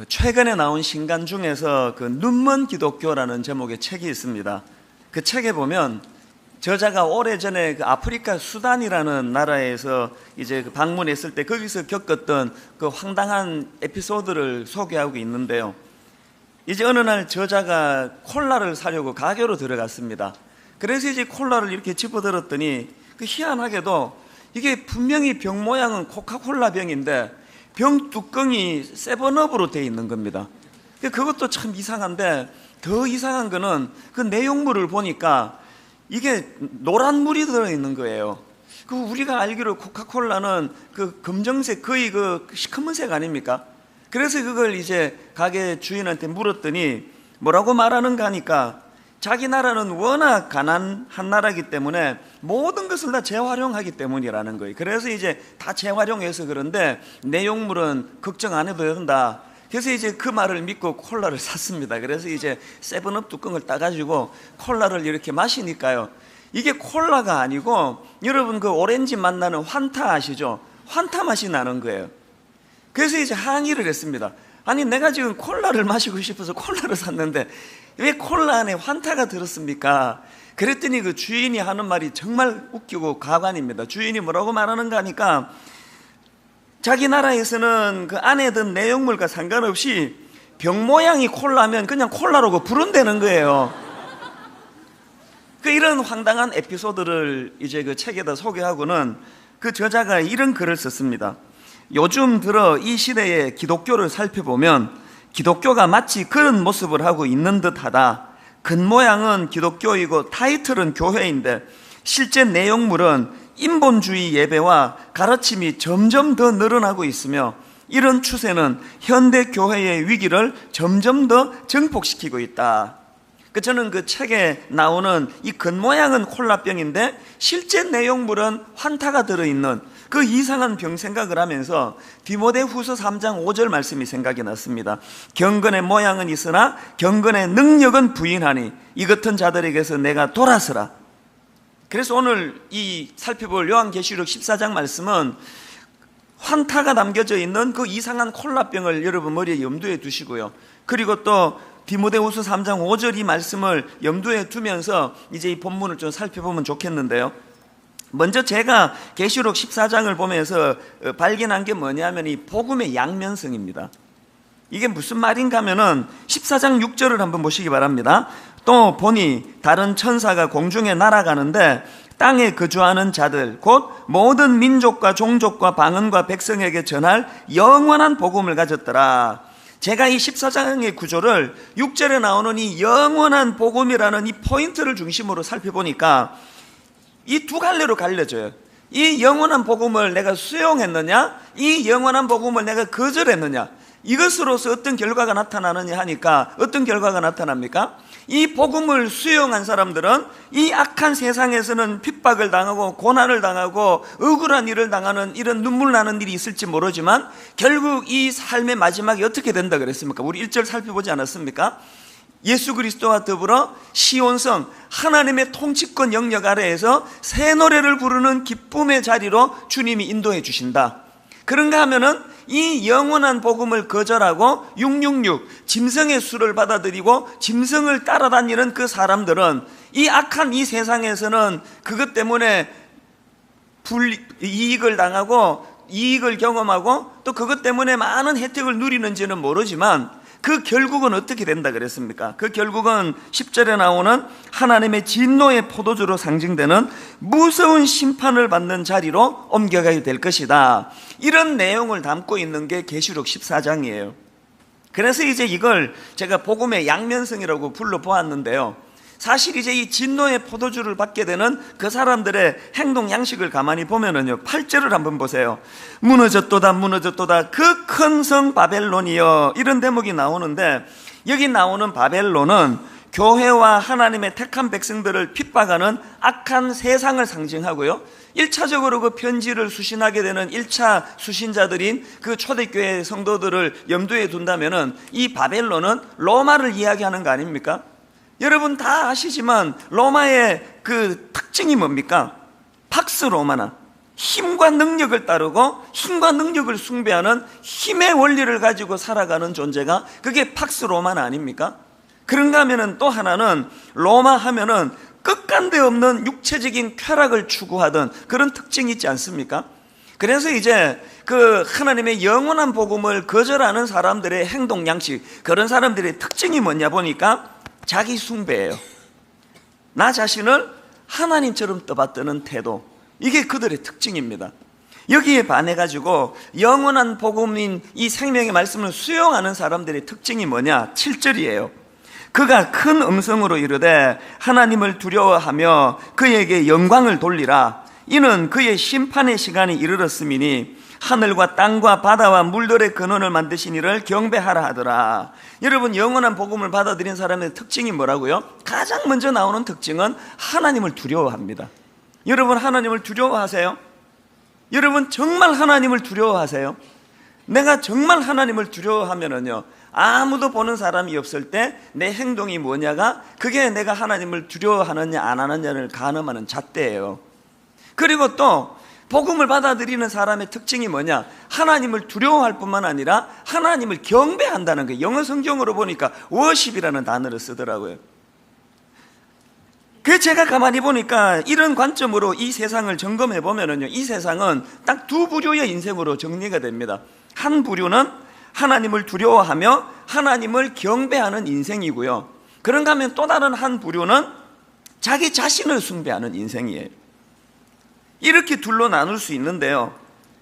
최근에 나온 신간 중에서 그 눈먼 기독교라는 제목의 책이 있습니다. 그 책에 보면 저자가 오래전에 그 아프리카 수단이라는 나라에서 이제 방문했을 때 거기서 겪었던 그 황당한 에피소드를 소개하고 있는데요. 이제 어느 날 저자가 콜라를 사려고 가게로 들어갔습니다. 그래서 이제 콜라를 이렇게 집어들었더니 그 희한하게도 이게 분명히 병 모양은 코카콜라 병인데 병 뚜껑이 세븐업으로 되어 있는 겁니다. 그것도 참 이상한데 더 이상한 거는 그 내용물을 보니까 이게 노란 물이 들어있는 거예요. 그 우리가 알기로 코카콜라는 그 검정색, 거의 그 시커먼색 아닙니까? 그래서 그걸 이제 가게 주인한테 물었더니 뭐라고 말하는가 하니까 자기 나라는 워낙 가난한 나라이기 때문에 모든 것을 다 재활용하기 때문이라는 거예요. 그래서 이제 다 재활용해서 그런데 내용물은 걱정 안 해도 된다. 그래서 이제 그 말을 믿고 콜라를 샀습니다. 그래서 이제 세븐업 뚜껑을 따가지고 콜라를 이렇게 마시니까요, 이게 콜라가 아니고 여러분 그 오렌지 맛 나는 환타 아시죠? 환타 맛이 나는 거예요. 그래서 이제 항의를 했습니다. 아니 내가 지금 콜라를 마시고 싶어서 콜라를 샀는데 왜 콜라 안에 환타가 들었습니까? 그랬더니 그 주인이 하는 말이 정말 웃기고 가관입니다. 주인이 뭐라고 말하는가 하니까 자기 나라에서는 그 안에 든 내용물과 상관없이 병 모양이 콜라면 그냥 콜라로 부른다는 거예요. 그 이런 황당한 에피소드를 이제 그 책에다 소개하고는 그 저자가 이런 글을 썼습니다. 요즘 들어 이 시대의 기독교를 살펴보면 기독교가 마치 그런 모습을 하고 있는 듯하다. 겉모양은 기독교이고 타이틀은 교회인데 실제 내용물은 인본주의 예배와 가르침이 점점 더 늘어나고 있으며 이런 추세는 현대 교회의 위기를 점점 더 증폭시키고 있다. 저는 그 책에 나오는 이 겉모양은 콜라병인데 실제 내용물은 환타가 들어있는 그 이상한 병 생각을 하면서 디모데후서 3장 5절 말씀이 생각이 났습니다. 경건의 모양은 있으나 경건의 능력은 부인하니 이 같은 자들에게서 내가 돌아서라. 그래서 오늘 이 살펴볼 요한계시록 14장 말씀은 환타가 담겨져 있는 그 이상한 콜라병을 여러분 머리에 염두에 두시고요. 그리고 또 디모데후서 3장 5절 이 말씀을 염두에 두면서 이제 이 본문을 좀 살펴보면 좋겠는데요. 먼저 제가 계시록 14장을 보면서 발견한 게 뭐냐면 이 복음의 양면성입니다. 이게 무슨 말인가 하면은 14장 6절을 한번 보시기 바랍니다. 또 보니 다른 천사가 공중에 날아가는데 땅에 거주하는 자들 곧 모든 민족과 종족과 방언과 백성에게 전할 영원한 복음을 가졌더라. 제가 이 14장의 구조를 6절에 나오는 이 영원한 복음이라는 이 포인트를 중심으로 살펴보니까 이 두 갈래로 갈려져요. 이 영원한 복음을 내가 수용했느냐, 이 영원한 복음을 내가 거절했느냐, 이것으로서 어떤 결과가 나타나느냐 하니까 어떤 결과가 나타납니까? 이 복음을 수용한 사람들은 이 악한 세상에서는 핍박을 당하고 고난을 당하고 억울한 일을 당하는 이런 눈물 나는 일이 있을지 모르지만 결국 이 삶의 마지막이 어떻게 된다 그랬습니까? 우리 1절 살펴보지 않았습니까? 예수 그리스도와 더불어 시온성 하나님의 통치권 영역 아래에서 새 노래를 부르는 기쁨의 자리로 주님이 인도해 주신다. 그런가 하면은 이 영원한 복음을 거절하고 666 짐승의 수를 받아들이고 짐승을 따라다니는 그 사람들은 이 악한 이 세상에서는 그것 때문에 불이익을 당하고 이익을 경험하고 또 그것 때문에 많은 혜택을 누리는지는 모르지만 그 결국은 어떻게 된다 그랬습니까? 그 결국은 10절에 나오는 하나님의 진노의 포도주로 상징되는 무서운 심판을 받는 자리로 옮겨가게 될 것이다. 이런 내용을 담고 있는 게 계시록 14장이에요. 그래서 이제 이걸 제가 복음의 양면성이라고 불러보았는데요. 사실 이제 이 진노의 포도주를 받게 되는 그 사람들의 행동 양식을 가만히 보면은요, 8절을 한번 보세요. 무너졌도다 무너졌도다 그 큰 성 바벨론이여, 이런 대목이 나오는데 여기 나오는 바벨론은 교회와 하나님의 택한 백성들을 핍박하는 악한 세상을 상징하고요, 1차적으로 그 편지를 수신하게 되는 1차 수신자들인 그 초대교회 성도들을 염두에 둔다면은 이 바벨론은 로마를 이야기하는 거 아닙니까? 여러분 다 아시지만 로마의 그 특징이 뭡니까? 팍스 로마나, 힘과 능력을 따르고 힘과 능력을 숭배하는 힘의 원리를 가지고 살아가는 존재가 그게 팍스 로마나 아닙니까? 그런가 하면은 또 하나는 로마 하면은 끝간데 없는 육체적인 쾌락을 추구하던 그런 특징이 있지 않습니까? 그래서 이제 그 하나님의 영원한 복음을 거절하는 사람들의 행동 양식, 그런 사람들의 특징이 뭐냐 보니까 자기 숭배예요. 나 자신을 하나님처럼 떠받드는 태도, 이게 그들의 특징입니다. 여기에 반해가지고 영원한 복음인 이 생명의 말씀을 수용하는 사람들의 특징이 뭐냐? 7절이에요. 그가 큰 음성으로 이르되 하나님을 두려워하며 그에게 영광을 돌리라. 이는 그의 심판의 시간이 이르렀음이니 하늘과 땅과 바다와 물들의 근원을 만드신 이를 경배하라 하더라. 여러분, 영원한 복음을 받아들인 사람의 특징이 뭐라고요? 가장 먼저 나오는 특징은 하나님을 두려워합니다. 여러분, 하나님을 두려워하세요? 여러분, 정말 하나님을 두려워하세요? 내가 정말 하나님을 두려워하면은요, 아무도 보는 사람이 없을 때 내 행동이 뭐냐가 그게 내가 하나님을 두려워하느냐 안 하느냐를 가늠하는 잣대예요. 그리고 또 복음을 받아들이는 사람의 특징이 뭐냐? 하나님을 두려워할 뿐만 아니라 하나님을 경배한다는 거예요. 영어 성경으로 보니까 worship이라는 단어를 쓰더라고요. 그 제가 가만히 보니까 이런 관점으로 이 세상을 점검해 보면은요, 이 세상은 딱 두 부류의 인생으로 정리가 됩니다. 한 부류는 하나님을 두려워하며 하나님을 경배하는 인생이고요, 그런가 하면 또 다른 한 부류는 자기 자신을 숭배하는 인생이에요. 이렇게 둘로 나눌 수 있는데요,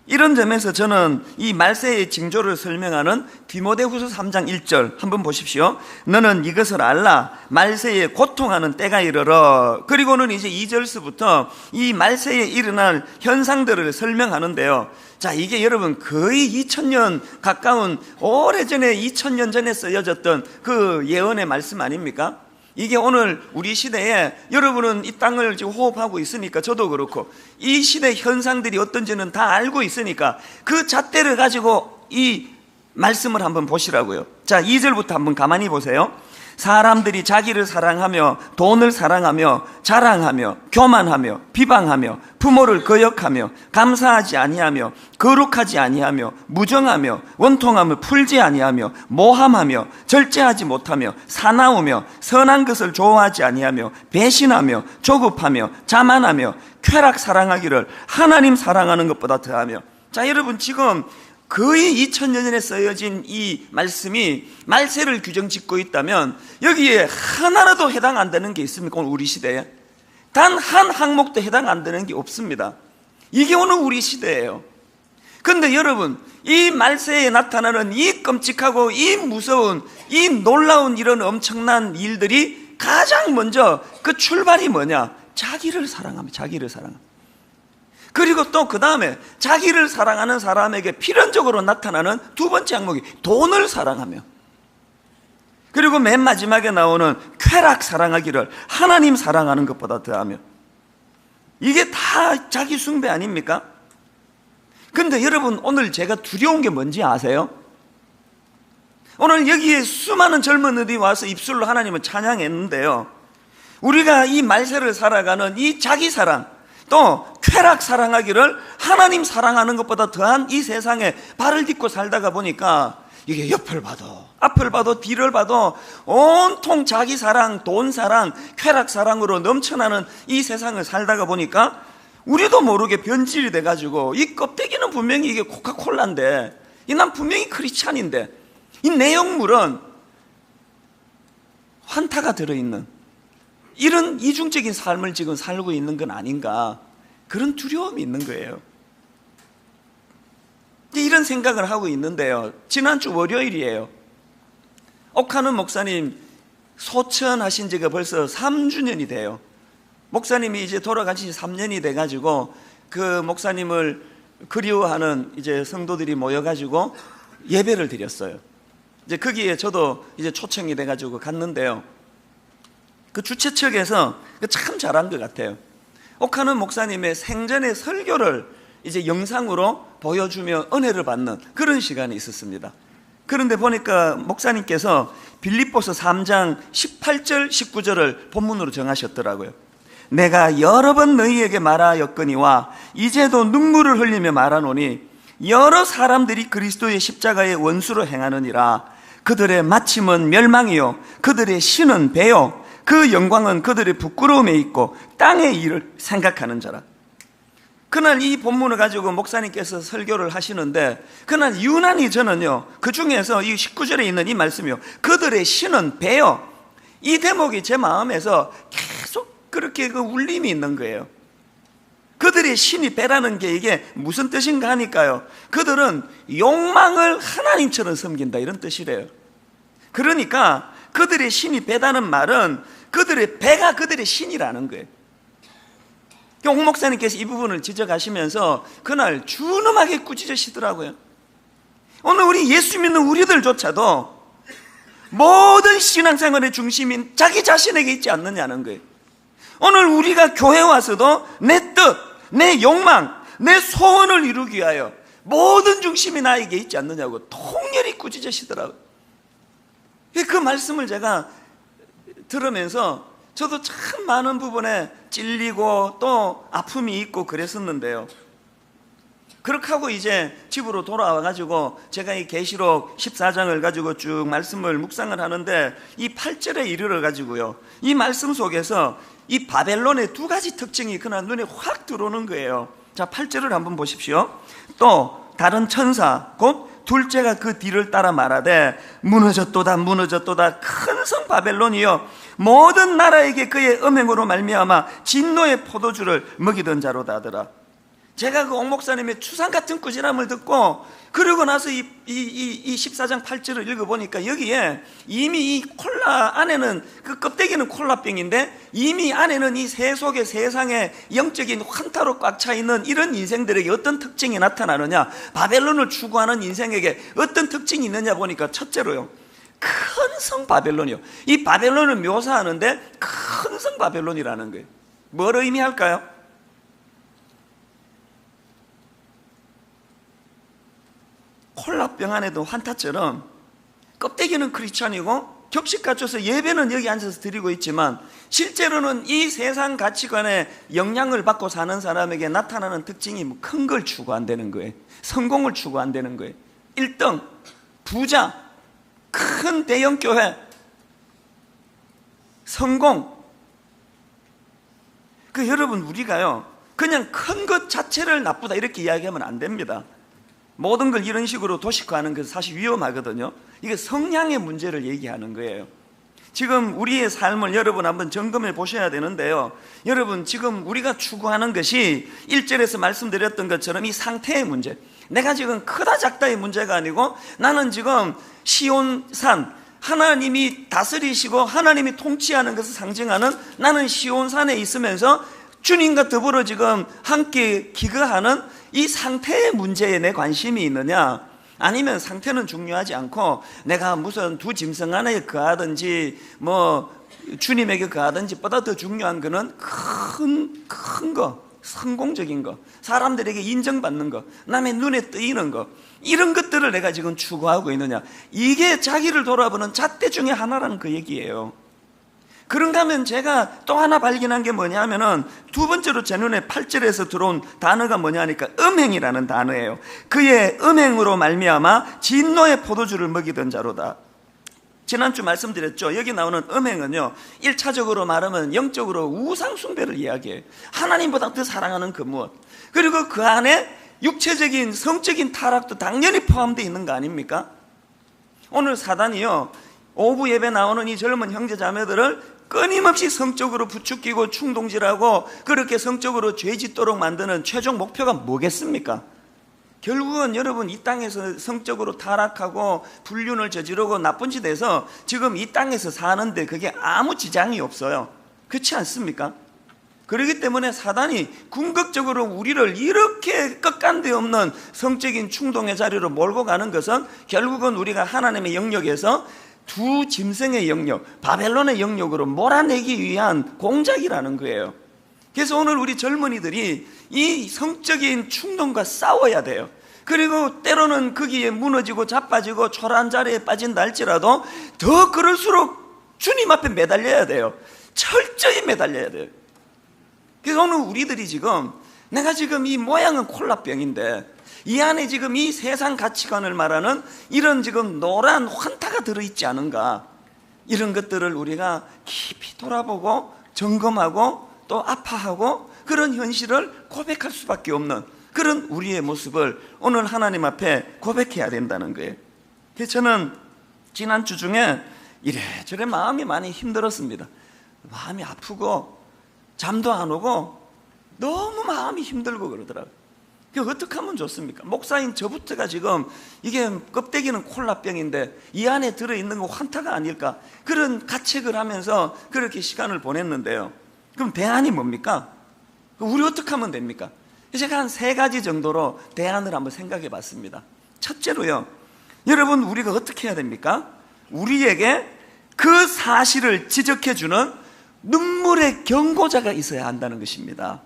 이런 점에서 저는 이 말세의 징조를 설명하는 디모데후서 3장 1절 한번 보십시오. 너는 이것을 알라. 말세에 고통하는 때가 이르러. 그리고는 이제 2절서부터 이 말세에 일어날 현상들을 설명하는데요, 자, 이게 여러분 거의 2000년 가까운, 오래전에 2000년 전에 쓰여졌던 그 예언의 말씀 아닙니까? 이게 오늘 우리 시대에, 여러분은 이 땅을 지금 호흡하고 있으니까 저도 그렇고 이 시대 현상들이 어떤지는 다 알고 있으니까 그 잣대를 가지고 이 말씀을 한번 보시라고요. 자, 2절부터 한번 가만히 보세요. 사람들이 자기를 사랑하며 돈을 사랑하며 자랑하며 교만하며 비방하며 부모를 거역하며 감사하지 아니하며 거룩하지 아니하며 무정하며 원통함을 풀지 아니하며 모함하며 절제하지 못하며 사나우며 선한 것을 좋아하지 아니하며 배신하며 조급하며 자만하며 쾌락 사랑하기를 하나님 사랑하는 것보다 더하며. 자, 여러분, 지금 거의 2000년 전에 쓰여진 이 말씀이 말세를 규정짓고 있다면 여기에 하나라도 해당 안 되는 게 있습니까? 오늘 우리 시대에 단 한 항목도 해당 안 되는 게 없습니다. 이게 오늘 우리 시대예요. 그런데 여러분, 이 말세에 나타나는 이 끔찍하고 이 무서운 이 놀라운 이런 엄청난 일들이 가장 먼저 그 출발이 뭐냐? 자기를 사랑하며, 자기를 사랑하며. 그리고 또 그 다음에 자기를 사랑하는 사람에게 필연적으로 나타나는 두 번째 항목이 돈을 사랑하며, 그리고 맨 마지막에 나오는 쾌락 사랑하기를 하나님 사랑하는 것보다 더하며. 이게 다 자기 숭배 아닙니까? 근데 여러분, 오늘 제가 두려운 게 뭔지 아세요? 오늘 여기에 수많은 젊은이들이 와서 입술로 하나님을 찬양했는데요, 우리가 이 말세를 살아가는 이 자기 사랑, 또 쾌락 사랑하기를 하나님 사랑하는 것보다 더한 이 세상에 발을 딛고 살다가 보니까 이게 옆을 봐도 앞을 봐도 뒤를 봐도 온통 자기 사랑, 돈 사랑, 쾌락 사랑으로 넘쳐나는 이 세상을 살다가 보니까 우리도 모르게 변질이 돼가지고 이 껍데기는 분명히 이게 코카콜라인데, 이 난 분명히 크리스찬인데 이 내용물은 환타가 들어있는 이런 이중적인 삶을 지금 살고 있는 건 아닌가, 그런 두려움이 있는 거예요. 이런 생각을 하고 있는데요, 지난주 월요일이에요. 옥하는 목사님 소천하신 지가 벌써 3주년이 돼요. 목사님이 이제 돌아가신 지 3년이 돼가지고 그 목사님을 그리워하는 이제 성도들이 모여가지고 예배를 드렸어요. 이제 거기에 저도 이제 초청이 돼가지고 갔는데요, 그 주최 측에서 참 잘한 것 같아요. 옥하는 목사님의 생전의 설교를 이제 영상으로 보여주며 은혜를 받는 그런 시간이 있었습니다. 그런데 보니까 목사님께서 빌립보서 3장 18절 19절을 본문으로 정하셨더라고요. 내가 여러 번 너희에게 말하였거니와 이제도 눈물을 흘리며 말하노니 여러 사람들이 그리스도의 십자가의 원수로 행하느니라. 그들의 마침은 멸망이요 그들의 신은 배요 그 영광은 그들의 부끄러움에 있고 땅의 일을 생각하는 자라. 그날 이 본문을 가지고 목사님께서 설교를 하시는데 그날 유난히 저는요 그 중에서 이 19절에 있는 이 말씀이요 그들의 신은 배요, 이 대목이 제 마음에서 계속 그렇게 그 울림이 있는 거예요. 그들의 신이 배라는 게 이게 무슨 뜻인가 하니까요, 그들은 욕망을 하나님처럼 섬긴다 이런 뜻이래요. 그러니까 그들의 신이 배다는 말은 그들의 배가 그들의 신이라는 거예요. 홍 목사님께서 이 부분을 지적하시면서 그날 준엄하게 꾸짖으시더라고요. 오늘 우리 예수 믿는 우리들조차도 모든 신앙생활의 중심인 자기 자신에게 있지 않느냐는 거예요. 오늘 우리가 교회 와서도 내 뜻, 내 욕망, 내 소원을 이루기 위하여 모든 중심이 나에게 있지 않느냐고 통렬히 꾸짖으시더라고요. 그 말씀을 제가 들으면서 저도 참 많은 부분에 찔리고 또 아픔이 있고 그랬었는데요. 그렇게 하고 이제 집으로 돌아와가지고 제가 이 계시록 14장을 가지고 쭉 말씀을 묵상을 하는데 이 8절에 이르러가지고요 이 말씀 속에서 이 바벨론의 두 가지 특징이 그날 눈에 확 들어오는 거예요. 자, 8절을 한번 보십시오. 또 다른 천사 곧 둘째가 그 뒤를 따라 말하되 무너졌도다 무너졌도다 큰 성 바벨론이여 모든 나라에게 그의 음행으로 말미암아 진노의 포도주를 먹이던 자로다 하더라. 제가 그 옥 목사님의 추상 같은 꾸지람을 듣고 그러고 나서 이 14장 8절을 읽어보니까 여기에 이미 이 콜라 안에는 그 껍데기는 콜라병인데 이미 안에는 이 새 속에 세상에 영적인 환타로 꽉 차 있는 이런 인생들에게 어떤 특징이 나타나느냐, 바벨론을 추구하는 인생에게 어떤 특징이 있느냐 보니까 첫째로요 큰 성 바벨론이요. 이 바벨론을 묘사하는데 큰 성 바벨론이라는 거예요. 뭘 의미할까요? 콜라병 안에도 환타처럼 껍데기는 크리스찬이고 격식 갖춰서 예배는 여기 앉아서 드리고 있지만 실제로는 이 세상 가치관에 영향을 받고 사는 사람에게 나타나는 특징이 뭐 큰 걸 추구한다는 거예요. 성공을 추구한다는 거예요. 1등, 부자, 큰 대형 교회, 성공. 그 여러분 우리가요 그냥 큰 것 자체를 나쁘다 이렇게 이야기하면 안 됩니다. 모든 걸 이런 식으로 도식화하는 것은 사실 위험하거든요. 이게 성향의 문제를 얘기하는 거예요. 지금 우리의 삶을 여러분 한번 점검해 보셔야 되는데요, 여러분 지금 우리가 추구하는 것이 1절에서 말씀드렸던 것처럼 이 상태의 문제, 내가 지금 크다 작다의 문제가 아니고 나는 지금 시온산, 하나님이 다스리시고 하나님이 통치하는 것을 상징하는 나는 시온산에 있으면서 주님과 더불어 지금 함께 기거하는 이 상태의 문제에 내 관심이 있느냐, 아니면 상태는 중요하지 않고 내가 무슨 두 짐승 안에 거하든지 뭐 주님에게 거하든지 보다 더 중요한 거는 큰 거, 성공적인 거, 사람들에게 인정받는 거, 남의 눈에 뜨이는 거, 이런 것들을 내가 지금 추구하고 있느냐, 이게 자기를 돌아보는 잣대 중에 하나라는 그 얘기예요. 그런가 하면 제가 또 하나 발견한 게 뭐냐 하면은 두 번째로 제 눈에 8절에서 들어온 단어가 뭐냐 하니까 음행이라는 단어예요. 그의 음행으로 말미암아 진노의 포도주를 먹이던 자로다. 지난주 말씀드렸죠. 여기 나오는 음행은요 1차적으로 말하면 영적으로 우상 숭배를 이야기해요. 하나님보다 더 사랑하는 그 무엇, 그리고 그 안에 육체적인 성적인 타락도 당연히 포함되어 있는 거 아닙니까? 오늘 사단이요 오후 예배 나오는 이 젊은 형제 자매들을 끊임없이 성적으로 부추기고 충동질하고 그렇게 성적으로 죄 짓도록 만드는 최종 목표가 뭐겠습니까? 결국은 여러분 이 땅에서 성적으로 타락하고 불륜을 저지르고 나쁜 짓 해서 지금 이 땅에서 사는데 그게 아무 지장이 없어요. 그렇지 않습니까? 그렇기 때문에 사단이 궁극적으로 우리를 이렇게 끝간데 없는 성적인 충동의 자리로 몰고 가는 것은 결국은 우리가 하나님의 영역에서 두 짐승의 영역, 바벨론의 영역으로 몰아내기 위한 공작이라는 거예요. 그래서 오늘 우리 젊은이들이 이 성적인 충동과 싸워야 돼요. 그리고 때로는 거기에 무너지고 자빠지고 초라한 자리에 빠진다 할지라도 더 그럴수록 주님 앞에 매달려야 돼요. 철저히 매달려야 돼요. 그래서 오늘 우리들이 지금 내가 지금 이 모양은 콜라병인데 이 안에 지금 이 세상 가치관을 말하는 이런 지금 노란 환타가 들어있지 않은가, 이런 것들을 우리가 깊이 돌아보고 점검하고 또 아파하고 그런 현실을 고백할 수밖에 없는 그런 우리의 모습을 오늘 하나님 앞에 고백해야 된다는 거예요. 그래서 저는 지난주 중에 이래저래 마음이 많이 힘들었습니다. 마음이 아프고 잠도 안 오고 너무 마음이 힘들고 그러더라고요. 어떻게 하면 좋습니까? 목사인 저부터가 지금 이게 껍데기는 콜라병인데 이 안에 들어있는 거 환타가 아닐까, 그런 가책을 하면서 그렇게 시간을 보냈는데요. 그럼 대안이 뭡니까? 우리 어떻게 하면 됩니까? 제가 한 3가지 정도로 대안을 한번 생각해 봤습니다. 첫째로요, 여러분 우리가 어떻게 해야 됩니까? 우리에게 그 사실을 지적해 주는 눈물의 경고자가 있어야 한다는 것입니다.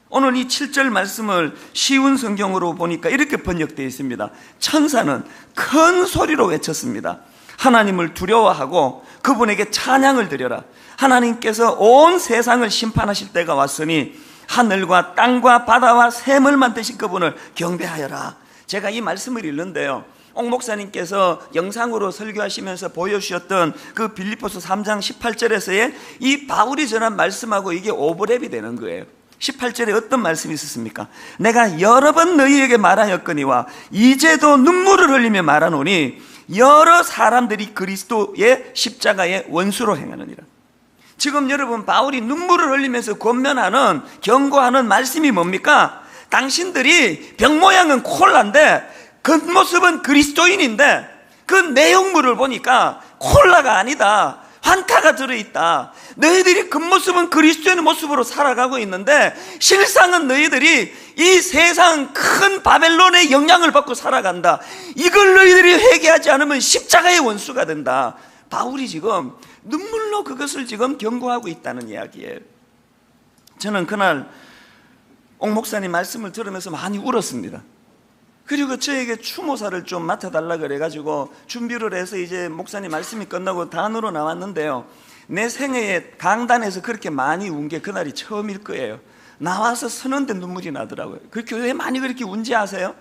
오늘 이 7절 말씀을 쉬운 성경으로 보니까 이렇게 번역되어 있습니다. 천사는 큰 소리로 외쳤습니다. 하나님을 두려워하고 그분에게 찬양을 드려라. 하나님께서 온 세상을 심판하실 때가 왔으니 하늘과 땅과 바다와 샘을 만드신 그분을 경배하여라. 제가 이 말씀을 읽는데요, 옥 목사님께서 영상으로 설교하시면서 보여주셨던 그 빌립보서 3장 18절에서의 이 바울이 전한 말씀하고 이게 오버랩이 되는 거예요. 18절에 어떤 말씀이 있었습니까? 내가 여러 번 너희에게 말하였거니와 이제도 눈물을 흘리며 말하노니 여러 사람들이 그리스도의 십자가의 원수로 행하느니라. 지금 여러분 바울이 눈물을 흘리면서 권면하는, 경고하는 말씀이 뭡니까? 당신들이 병 모양은 콜라인데 겉모습은 그리스도인인데 그 내용물을 보니까 콜라가 아니다, 환타가 들어있다. 너희들이 겉모습은 그리스도의 모습으로 살아가고 있는데 실상은 너희들이 이 세상 큰 바벨론의 영향을 받고 살아간다. 이걸 너희들이 회개하지 않으면 십자가의 원수가 된다. 바울이 지금 눈물로 그것을 지금 경고하고 있다는 이야기예요. 저는 그날 옥 목사님 말씀을 들으면서 많이 울었습니다. 그리고 저에게 추모사를 좀 맡아달라 그래가지고 준비를 해서 이제 목사님 말씀이 끝나고 단으로 나왔는데요, 내 생애에 강단에서 그렇게 많이 운 게 그날이 처음일 거예요. 나와서 서는데 눈물이 나더라고요. 그 교회에 많이 그렇게 운지 아세요?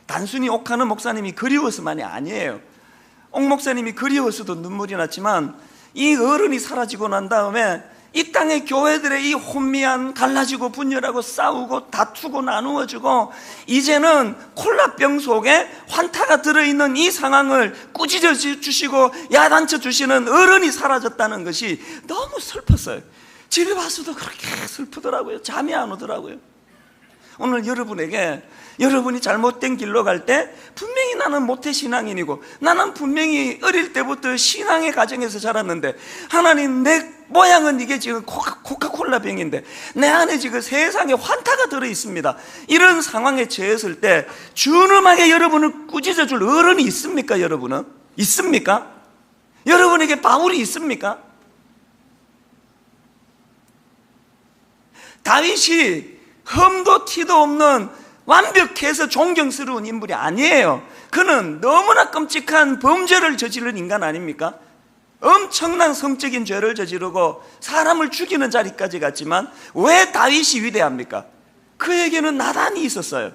단순히 옥하는 목사님이 그리워서만이 아니에요. 옥 목사님이 그리워서도 눈물이 났지만 이 어른이 사라지고 난 다음에 이 땅의 교회들의 이 혼미한, 갈라지고 분열하고 싸우고 다투고 나누어지고 이제는 콜라병 속에 환타가 들어있는 이 상황을 꾸짖어 주시고 야단쳐 주시는 어른이 사라졌다는 것이 너무 슬펐어요. 집에 와서도 그렇게 슬프더라고요. 잠이 안 오더라고요. 오늘 여러분에게, 여러분이 잘못된 길로 갈 때 분명히 나는 모태신앙인이고 나는 분명히 어릴 때부터 신앙의 가정에서 자랐는데 하나님, 내 모양은 이게 지금 코카콜라 병인데 내 안에 지금 세상에 환타가 들어있습니다. 이런 상황에 처했을 때 준엄하게 여러분을 꾸짖어 줄 어른이 있습니까? 여러분은? 있습니까? 여러분에게 바울이 있습니까? 다윗이 흠도 티도 없는 완벽해서 존경스러운 인물이 아니에요. 그는 너무나 끔찍한 범죄를 저지른 인간 아닙니까? 엄청난 성적인 죄를 저지르고 사람을 죽이는 자리까지 갔지만 왜 다윗이 위대합니까? 그에게는 나단이 있었어요.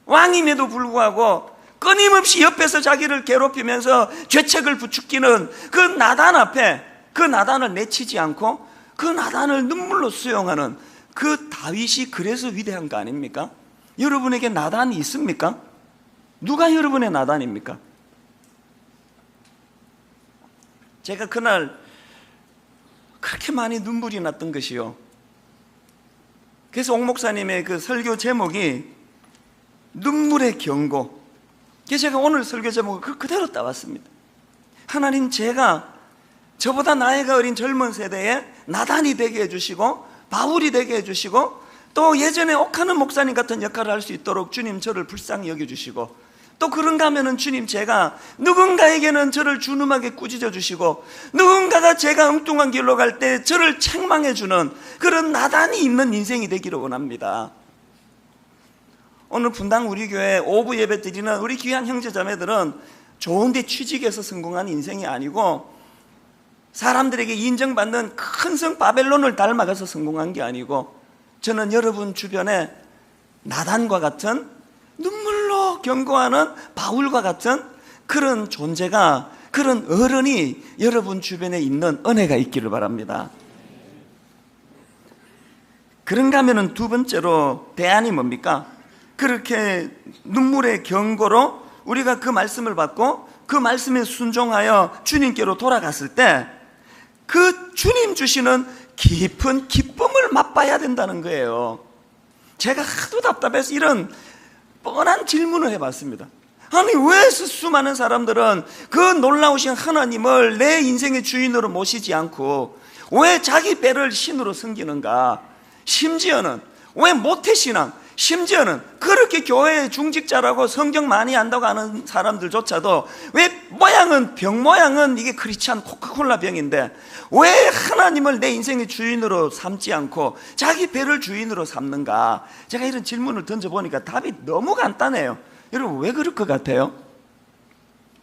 왕임에도 불구하고 끊임없이 옆에서 자기를 괴롭히면서 죄책을 부추기는 그 나단 앞에 그 나단을 내치지 않고 그 나단을 눈물로 수용하는 그 다윗이 그래서 위대한 거 아닙니까? 여러분에게 나단이 있습니까? 누가 여러분의 나단입니까? 제가 그날 그렇게 많이 눈물이 났던 것이요, 그래서 옥 목사님의 그 설교 제목이 눈물의 경고. 그래서 제가 오늘 설교 제목을 그대로 따왔습니다. 하나님, 제가 저보다 나이가 어린 젊은 세대에 나단이 되게 해주시고 바울이 되게 해주시고 또 예전에 옥하는 목사님 같은 역할을 할 수 있도록 주님 저를 불쌍히 여겨주시고 또 그런가 하면은 주님, 제가 누군가에게는 저를 준엄하게 꾸짖어 주시고 누군가가 제가 엉뚱한 길로 갈 때 저를 책망해 주는 그런 나단이 있는 인생이 되기를 원합니다. 오늘 분당 우리 교회 오부 예배 드리는 우리 귀한 형제 자매들은 좋은 데 취직해서 성공한 인생이 아니고 사람들에게 인정받는 큰 성 바벨론을 닮아가서 성공한 게 아니고, 저는 여러분 주변에 나단과 같은, 눈물로 경고하는 바울과 같은 그런 존재가, 그런 어른이 여러분 주변에 있는 은혜가 있기를 바랍니다. 그런가 하면은 두 번째로 대안이 뭡니까? 그렇게 눈물의 경고로 우리가 그 말씀을 받고 그 말씀에 순종하여 주님께로 돌아갔을 때 그 주님 주시는 깊은 기쁨을 맛봐야 된다는 거예요. 제가 하도 답답해서 이런 뻔한 질문을 해봤습니다. 아니, 왜 수많은 사람들은 그 놀라우신 하나님을 내 인생의 주인으로 모시지 않고 왜 자기 배를 신으로 섬기는가? 심지어는 왜 모태신앙, 심지어는 그렇게 교회의 중직자라고 성경 많이 안다고 하는 사람들조차도 왜 병 모양은 이게 크리스찬 코카콜라 병인데 왜 하나님을 내 인생의 주인으로 삼지 않고 자기 배를 주인으로 삼는가? 제가 이런 질문을 던져보니까 답이 너무 간단해요. 여러분, 왜 그럴 것 같아요?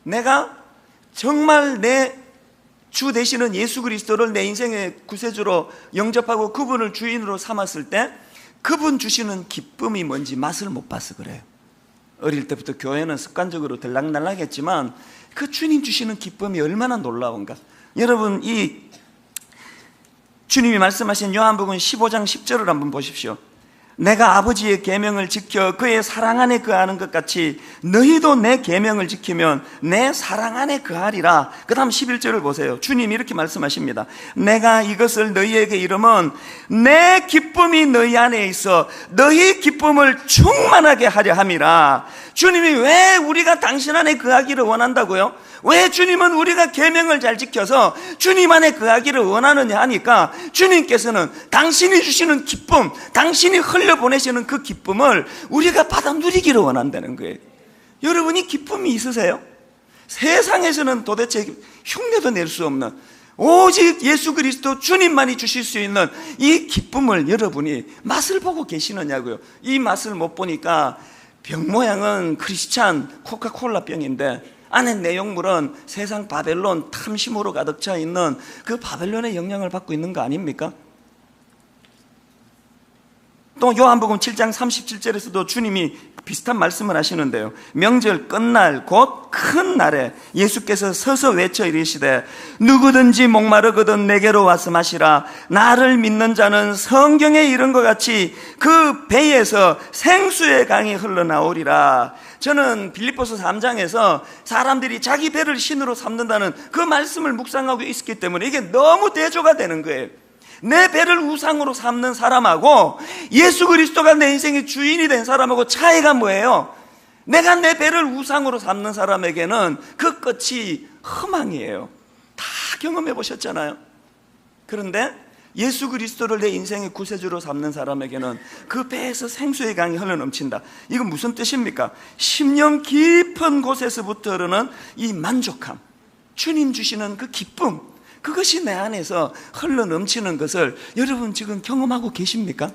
내가 정말 내 주 되시는 예수 그리스도를 내 인생의 구세주로 영접하고 그분을 주인으로 삼았을 때 그분 주시는 기쁨이 뭔지 맛을 못 봐서 그래요. 어릴 때부터 교회는 습관적으로 들락날락했지만 그 주님 주시는 기쁨이 얼마나 놀라운가. 여러분, 이 주님이 말씀하신 요한복음 15장 10절을 한번 보십시오. 내가 아버지의 계명을 지켜 그의 사랑 안에 거하는 것 같이 너희도 내 계명을 지키면 내 사랑 안에 거하리라. 그 다음 11절을 보세요. 주님이 이렇게 말씀하십니다. 내가 이것을 너희에게 이르면 내 기쁨이 너희 안에 있어 너희 기쁨을 충만하게 하려 함이라. 주님이 왜 우리가 당신 안에 거하기를 원한다고요? 왜 주님은 우리가 계명을 잘 지켜서 주님 안에 거하기를 원하느냐 하니까 주님께서는 당신이 주시는 기쁨, 당신이 흘려보내시는 그 기쁨을 우리가 받아 누리기를 원한다는 거예요. 여러분이 기쁨이 있으세요? 세상에서는 도대체 흉내도 낼 수 없는 오직 예수 그리스도 주님만이 주실 수 있는 이 기쁨을 여러분이 맛을 보고 계시느냐고요. 이 맛을 못 보니까 병 모양은 크리스찬 코카콜라 병인데 안에 내용물은 세상 바벨론 탐심으로 가득 차 있는 그 바벨론의 영향을 받고 있는 거 아닙니까? 또 요한복음 7장 37절에서도 주님이 비슷한 말씀을 하시는데요. 명절 끝날 곧 큰 날에 예수께서 서서 외쳐 이르시되 누구든지 목마르거든 내게로 와서 마시라. 나를 믿는 자는 성경에 이른 것 같이 그 배에서 생수의 강이 흘러나오리라. 저는 빌립보서 3장에서 사람들이 자기 배를 신으로 삼는다는 그 말씀을 묵상하고 있었기 때문에 이게 너무 대조가 되는 거예요. 내 배를 우상으로 삼는 사람하고 예수 그리스도가 내 인생의 주인이 된 사람하고 차이가 뭐예요? 내가 내 배를 우상으로 삼는 사람에게는 그 끝이 허망이에요. 다 경험해 보셨잖아요. 그런데 예수 그리스도를 내 인생의 구세주로 삼는 사람에게는 그 배에서 생수의 강이 흘러넘친다. 이건 무슨 뜻입니까? 심령 깊은 곳에서부터 흐르는 이 만족함, 주님 주시는 그 기쁨, 그것이 내 안에서 흘러넘치는 것을 여러분 지금 경험하고 계십니까?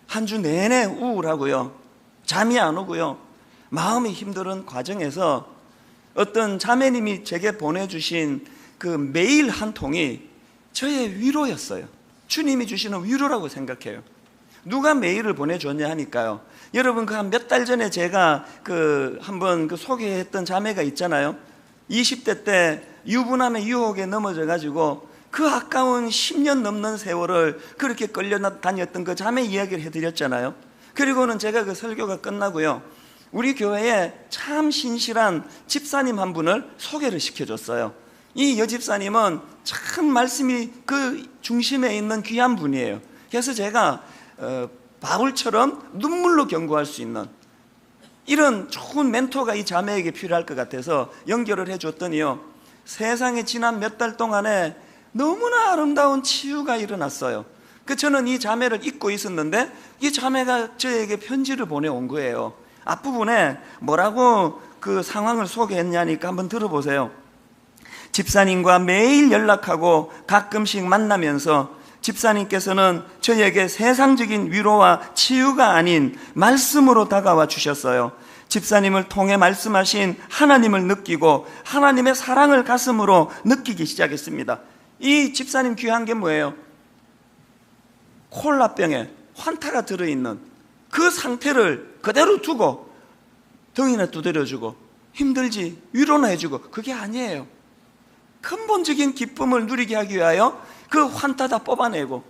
한 주 내내 우울하고요, 잠이 안 오고요, 마음이 힘든 과정에서 어떤 자매님이 제게 보내주신 그 메일 한 통이 저의 위로였어요. 주님이 주시는 위로라고 생각해요. 누가 메일을 보내줬냐 하니까요, 여러분 그 한 몇 달 전에 제가 한번 소개했던 자매가 있잖아요. 20대 때 유부남의 유혹에 넘어져 가지고 그 아까운 10년 넘는 세월을 그렇게 끌려다녔던 그 자매 이야기를 해드렸잖아요. 그리고는 제가 그 설교가 끝나고요, 우리 교회에 참 신실한 집사님 한 분을 소개를 시켜줬어요. 이 여집사님은 참 말씀이 그 중심에 있는 귀한 분이에요. 그래서 제가 바울처럼 눈물로 경고할 수 있는 이런 좋은 멘토가 이 자매에게 필요할 것 같아서 연결을 해줬더니요, 세상에 지난 몇 달 동안에 너무나 아름다운 치유가 일어났어요. 저는 이 자매를 잊고 있었는데 이 자매가 저에게 편지를 보내온 거예요. 앞부분에 뭐라고 그 상황을 소개했냐니까 한번 들어보세요. 집사님과 매일 연락하고 가끔씩 만나면서 집사님께서는 저에게 세상적인 위로와 치유가 아닌 말씀으로 다가와 주셨어요. 집사님을 통해 말씀하신 하나님을 느끼고 하나님의 사랑을 가슴으로 느끼기 시작했습니다. 이 집사님 귀한 게 뭐예요? 콜라병에 환타가 들어있는 그 상태를 그대로 두고 등이나 두드려주고 힘들지 위로나 해주고, 그게 아니에요. 근본적인 기쁨을 누리게 하기 위하여 그 환타 다 뽑아내고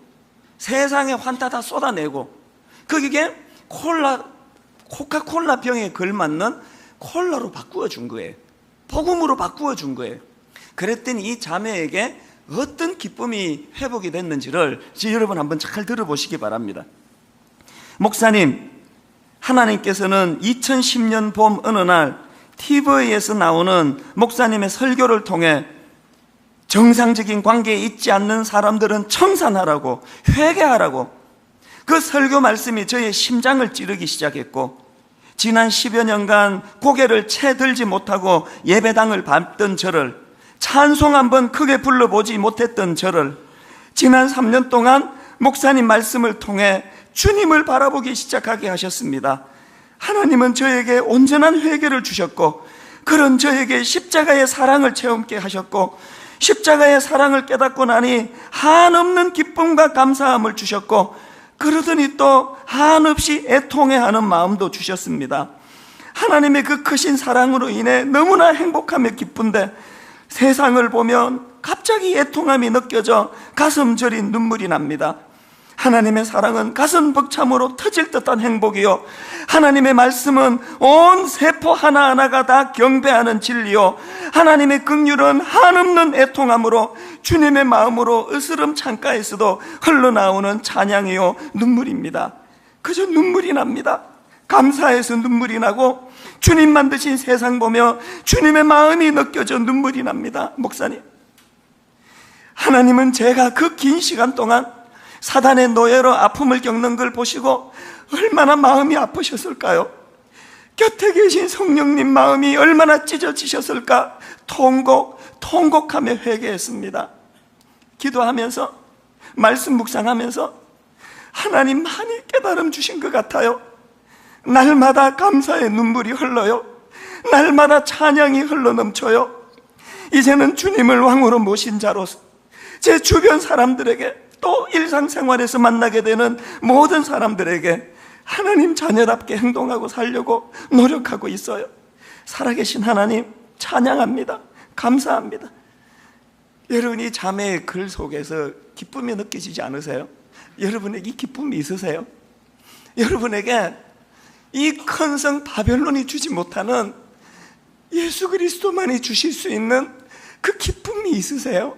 세상의 환타 다 쏟아내고, 그게 코카콜라 병에 걸맞는 콜라로 바꾸어 준 거예요. 복음으로 바꾸어 준 거예요. 그랬더니 이 자매에게 어떤 기쁨이 회복이 됐는지를 여러분 한번 잘 들어보시기 바랍니다. 목사님, 하나님께서는 2010년 봄 어느 날 TV에서 나오는 목사님의 설교를 통해 정상적인 관계에 있지 않는 사람들은 청산하라고, 회개하라고, 그 설교 말씀이 저의 심장을 찌르기 시작했고, 지난 10여 년간 고개를 채 들지 못하고 예배당을 밟던 저를, 찬송 한번 크게 불러보지 못했던 저를 지난 3년 동안 목사님 말씀을 통해 주님을 바라보기 시작하게 하셨습니다. 하나님은 저에게 온전한 회개를 주셨고, 그런 저에게 십자가의 사랑을 체험케 하셨고, 십자가의 사랑을 깨닫고 나니 한없는 기쁨과 감사함을 주셨고, 그러더니 또 한없이 애통해하는 마음도 주셨습니다. 하나님의 그 크신 사랑으로 인해 너무나 행복하며 기쁜데, 세상을 보면 갑자기 애통함이 느껴져 가슴 저린 눈물이 납니다. 하나님의 사랑은 가슴 벅참으로 터질 듯한 행복이요, 하나님의 말씀은 온 세포 하나하나가 다 경배하는 진리요, 하나님의 긍휼은 한없는 애통함으로 주님의 마음으로 으스름 창가에서도 흘러나오는 찬양이요 눈물입니다. 그저 눈물이 납니다. 감사해서 눈물이 나고, 주님 만드신 세상 보며 주님의 마음이 느껴져 눈물이 납니다. 목사님, 하나님은 제가 그 긴 시간 동안 사단의 노예로 아픔을 겪는 걸 보시고 얼마나 마음이 아프셨을까요? 곁에 계신 성령님 마음이 얼마나 찢어지셨을까? 통곡하며 회개했습니다. 기도하면서, 말씀 묵상하면서 하나님 많이 깨달음 주신 것 같아요. 날마다 감사의 눈물이 흘러요. 날마다 찬양이 흘러넘쳐요. 이제는 주님을 왕으로 모신 자로서 제 주변 사람들에게, 또 일상생활에서 만나게 되는 모든 사람들에게 하나님 자녀답게 행동하고 살려고 노력하고 있어요. 살아계신 하나님 찬양합니다. 감사합니다. 여러분, 이 자매의 글 속에서 기쁨이 느껴지지 않으세요? 여러분에게 이 기쁨이 있으세요? 여러분에게 이 큰 성 바벨론이 주지 못하는 예수 그리스도만이 주실 수 있는 그 기쁨이 있으세요?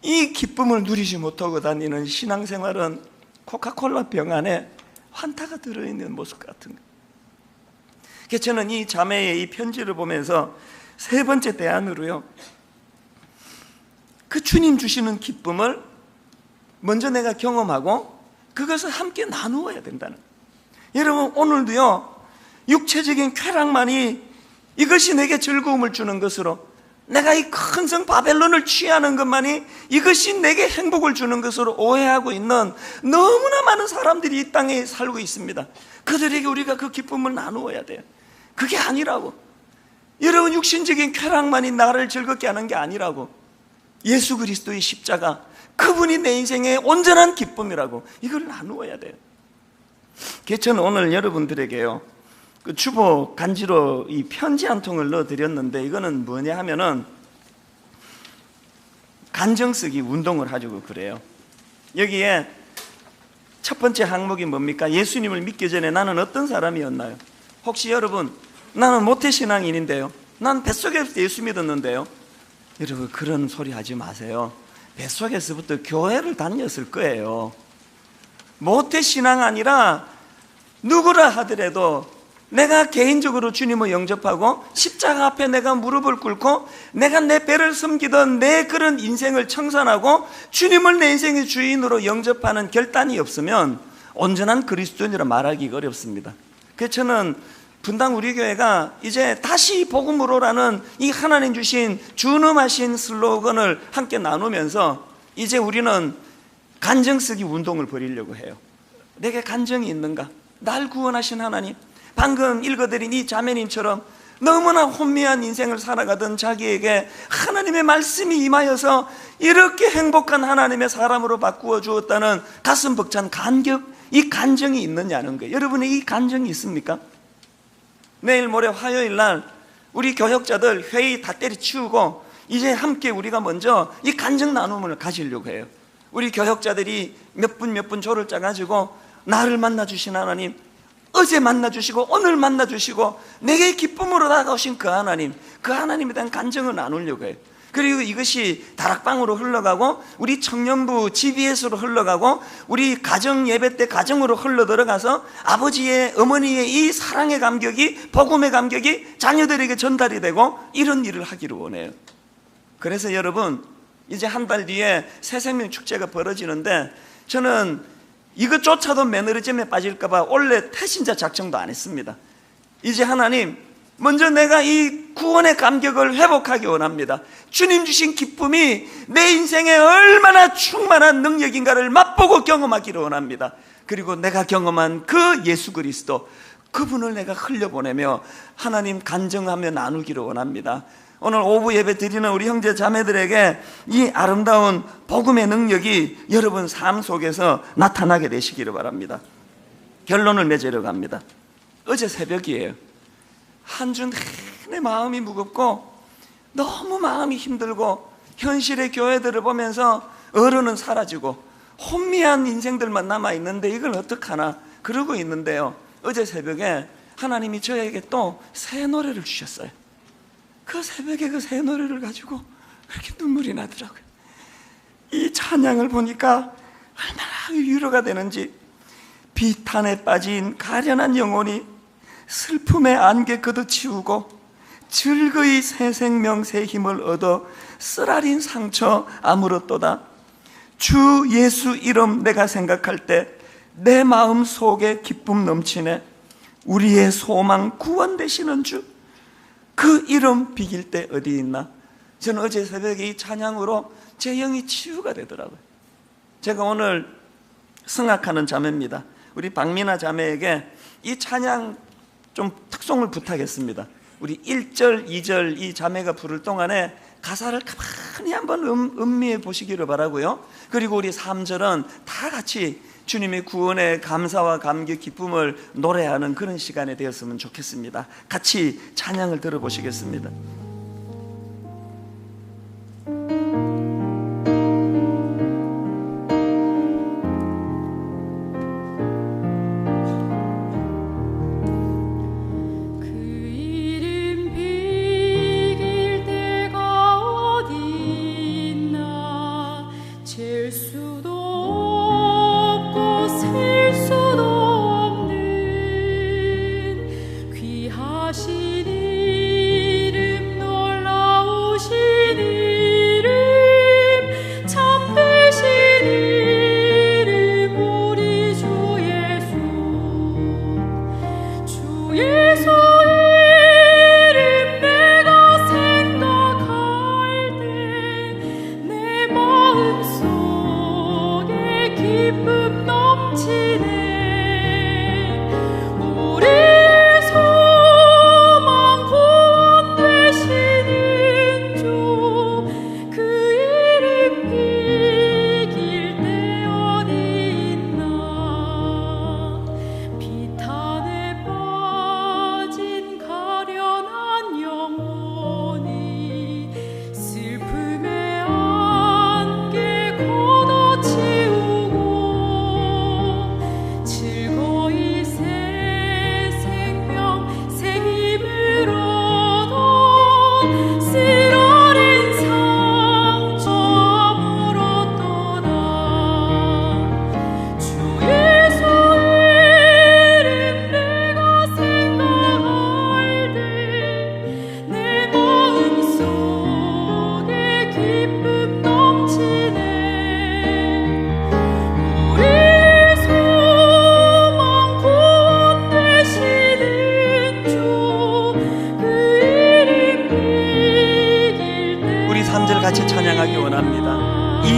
이 기쁨을 누리지 못하고 다니는 신앙생활은 코카콜라 병 안에 환타가 들어있는 모습 같은 거예요. 그래서 저는 이 자매의 이 편지를 보면서 세 번째 대안으로요, 그 주님 주시는 기쁨을 먼저 내가 경험하고 그것을 함께 나누어야 된다는 거예요. 여러분, 오늘도요, 육체적인 쾌락만이 이것이 내게 즐거움을 주는 것으로, 내가 이 큰 성 바벨론을 취하는 것만이 이것이 내게 행복을 주는 것으로 오해하고 있는 너무나 많은 사람들이 이 땅에 살고 있습니다. 그들에게 우리가 그 기쁨을 나누어야 돼요. 그게 아니라고. 여러분, 육신적인 쾌락만이 나를 즐겁게 하는 게 아니라고. 예수 그리스도의 십자가, 그분이 내 인생의 온전한 기쁨이라고. 이걸 나누어야 돼요. 그래서 저는 오늘 여러분들에게요, 그 주보 간지로 이 편지 한 통을 넣어드렸는데, 이거는 뭐냐 하면은 간정 쓰기 운동을 하자고 그래요. 여기에 첫 번째 항목이 뭡니까? 예수님을 믿기 전에 나는 어떤 사람이었나요? 혹시 여러분, 나는 모태신앙인인데요, 난 뱃속에서 예수 믿었는데요. 여러분, 그런 소리 하지 마세요. 뱃속에서부터 교회를 다녔을 거예요. 모태신앙 아니라 누구라 하더라도 내가 개인적으로 주님을 영접하고 십자가 앞에 내가 무릎을 꿇고 내가 내 배를 섬기던 내 그런 인생을 청산하고 주님을 내 인생의 주인으로 영접하는 결단이 없으면 온전한 그리스도인이라 말하기가 어렵습니다. 그래서 저는 분당 우리 교회가 이제 다시 복음으로라는 이 하나님 주신 준엄하신 슬로건을 함께 나누면서 이제 우리는 간정 쓰기 운동을 벌이려고 해요. 내게 간정이 있는가? 날 구원하신 하나님, 방금 읽어드린 이 자매님처럼 너무나 혼미한 인생을 살아가던 자기에게 하나님의 말씀이 임하여서 이렇게 행복한 하나님의 사람으로 바꾸어 주었다는 가슴 벅찬 감격, 이 간정이 있느냐는 거예요. 여러분의 이 간정이 있습니까? 내일 모레 화요일 날 우리 교역자들 회의 다 때려치우고 이제 함께 우리가 먼저 이 간증 나눔을 가지려고 해요. 우리 교역자들이 몇 분 조를 짜가지고 나를 만나주신 하나님, 어제 만나주시고 오늘 만나주시고 내게 기쁨으로 다가오신 그 하나님, 그 하나님에 대한 간증을 나누려고 해요. 그리고 이것이 다락방으로 흘러가고 우리 청년부 GBS로 흘러가고 우리 가정 예배 때 가정으로 흘러들어가서 아버지의 어머니의 이 사랑의 감격이, 복음의 감격이 자녀들에게 전달이 되고 이런 일을 하기를 원해요. 그래서 여러분, 이제 한 달 뒤에 새생명 축제가 벌어지는데 저는 이것조차도 매너리즘에 빠질까봐 원래 태신자 작정도 안 했습니다. 이제 하나님, 먼저 내가 이 구원의 감격을 회복하기 원합니다. 주님 주신 기쁨이 내 인생에 얼마나 충만한 능력인가를 맛보고 경험하기를 원합니다. 그리고 내가 경험한 그 예수 그리스도, 그분을 내가 흘려보내며 하나님 간증하며 나누기를 원합니다. 오늘 오후 예배 드리는 우리 형제 자매들에게 이 아름다운 복음의 능력이 여러분 삶 속에서 나타나게 되시기를 바랍니다. 결론을 맺으려고 합니다. 어제 새벽이에요. 한 주 내내 마음이 무겁고 너무 마음이 힘들고 현실의 교회들을 보면서 어른은 사라지고 혼미한 인생들만 남아있는데 이걸 어떡하나 그러고 있는데요, 어제 새벽에 하나님이 저에게 또 새 노래를 주셨어요. 그 새벽에 그 새 노래를 가지고 그렇게 눈물이 나더라고요. 이 찬양을 보니까 얼마나 위로가 되는지. 비탄에 빠진 가련한 영혼이 슬픔의 안개 걷어치우고 즐거이 새 생명 새 힘을 얻어 쓰라린 상처 아물었도다. 주 예수 이름 내가 생각할 때 내 마음 속에 기쁨 넘치네. 우리의 소망 구원 되시는 주, 그 이름 비길 때 어디 있나. 저는 어제 새벽에 이 찬양으로 제 영이 치유가 되더라고요. 제가 오늘 성악하는 자매입니다. 우리 박민아 자매에게 이 찬양 좀 특송을 부탁했습니다. 우리 1절, 2절 이 자매가 부를 동안에 가사를 가만히 한번 음미해 보시기를 바라고요. 그리고 우리 3절은 다 같이 주님의 구원의 감사와 감격, 기쁨을 노래하는 그런 시간이 되었으면 좋겠습니다. 같이 찬양을 들어보시겠습니다.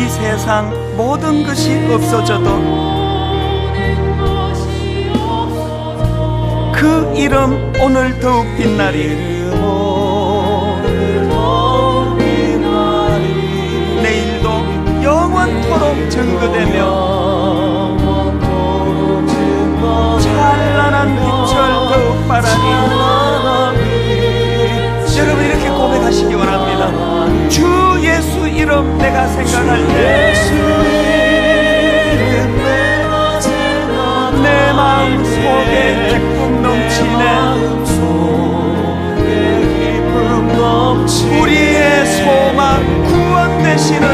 세상 모든 것이 없어져도 그 이름 오늘 더욱 빛나리. 내일도 영원토록 증거되며 찬란한 빛을 더욱 발하니. 여러분 이렇게 고백하시기 원합니다. 주 예수 이름 내가 생각할 때 내 마음 속에 기쁨 넘치네. 우리의 소망 구원 되시는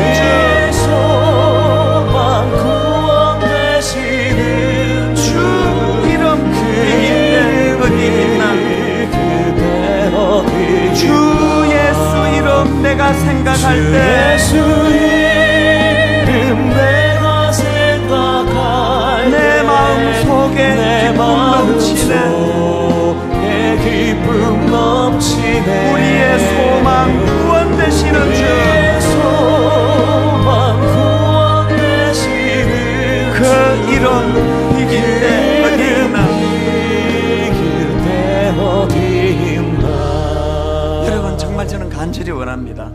주 이름 이길 때 어디 있나. 주 예수 이름 내가 생각할 때 내 마음 속에 기쁨 넘치네. 우리의 소망 구원 되시는 주 그 이름 이길 때 어디 있나. 여러분 정말 저는 간절히 원합니다.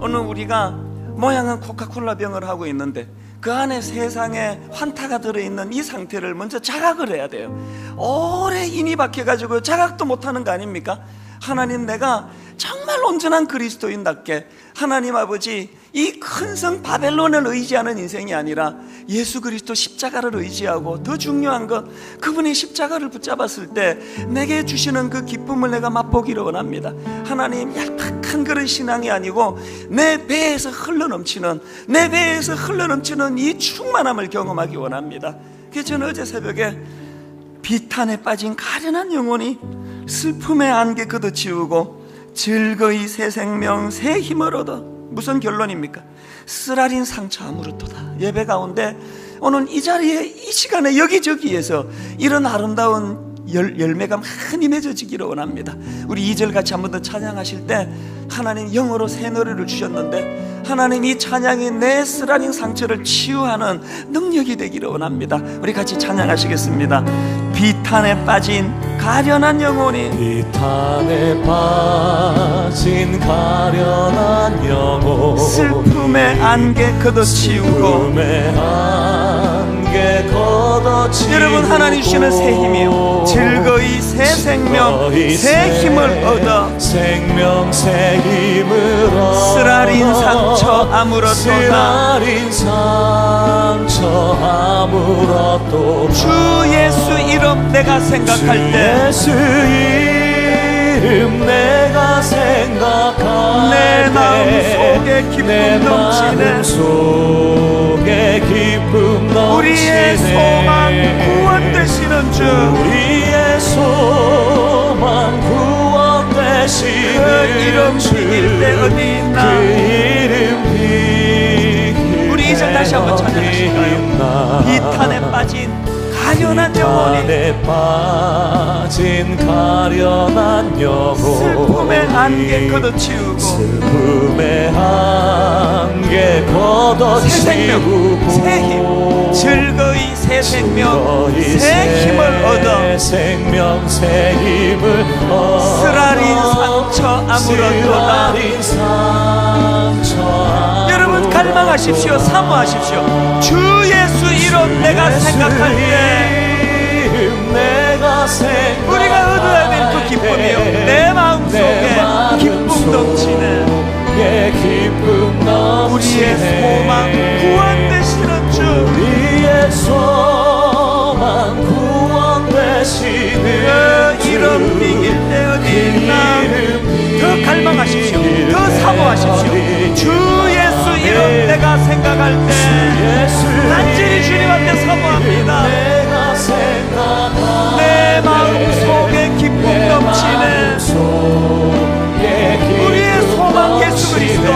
오늘 우리가 모양은 코카콜라 병을 하고 있는데 그 안에 세상에 환타가 들어있는 이 상태를 먼저 자각을 해야 돼요. 오래 인이 박혀가지고 자각도 못하는 거 아닙니까? 하나님, 내가 정말 온전한 그리스도인답게 하나님 아버지 이 큰 성 바벨론을 의지하는 인생이 아니라 예수 그리스도 십자가를 의지하고, 더 중요한 것 그분의 십자가를 붙잡았을 때 내게 주시는 그 기쁨을 내가 맛보기를 원합니다. 하나님, 얄팍한 그런 신앙이 아니고 내 배에서 흘러넘치는 이 충만함을 경험하기 원합니다. 그래서 저는 어제 새벽에 비탄에 빠진 가련한 영혼이 슬픔의 안개 걷어치우고 즐거이 새 생명 새 힘을 얻어. 무슨 결론입니까? 쓰라린 상처 아무렇도다. 예배 가운데 오늘 이 자리에 이 시간에 여기저기에서 이런 아름다운 열매가 많이 맺어지기를 원합니다. 우리 2절 같이 한 번 더 찬양하실 때 하나님 영어로 새 노래를 주셨는데 하나님 이 찬양이 내 쓰라린 상처를 치유하는 능력이 되기를 원합니다. 우리 같이 찬양하시겠습니다. 비탄에 빠진 가련한 영혼이, 비탄에 빠진 가련한 영혼, 슬픔의 안개 걷어치우고, 여러분 하나님 주시는 새 힘이요, 즐거이 새 생명 새 힘을 얻어 생명 새 힘을 얻어 쓰라린 상처 아무렇도다. 주 예수 이름 내가 생각할 때 예수 이름 내가 생각할 내 마음 속에 기쁨 넘치네. 우리의 소망 구원 되시는 주, 우리의 소망 구원 되시는 그 이름 비길 때 어디 있나. 그 이름 비길 우리 이제 다시 한번 찬양하실까요? 비탄에 빠진 가련한 영혼이, 비탄에 빠진 가련한 영혼, 슬픔의 안개 걷어치우고, 슬픔의 안개 걷어치우고, 새 힘, 즐거이 새 생명 새 힘을 얻어 생명 새 힘을 얻어 쓰라린 상처 아무렇도다. 여러분 갈망하십시오. 사모하십시오. 주 예수 이름 내가 생각할 때 우리가 얻어야 될 그 기쁨이요, 내 마음속에 기쁨 넘치네. 우리의 소망 구원 되시는 주, 우리의 소망 구원 되시는 그 이름 비길 때 어디 있나. 더 갈망하십시오. 더 사모하십시오. 주 예수 이름 내가 생각할 때 간절히 주님 앞에 사모합니다. 내 마음 속에 기쁨 넘치네. 우리의 소망 예수 그리스도,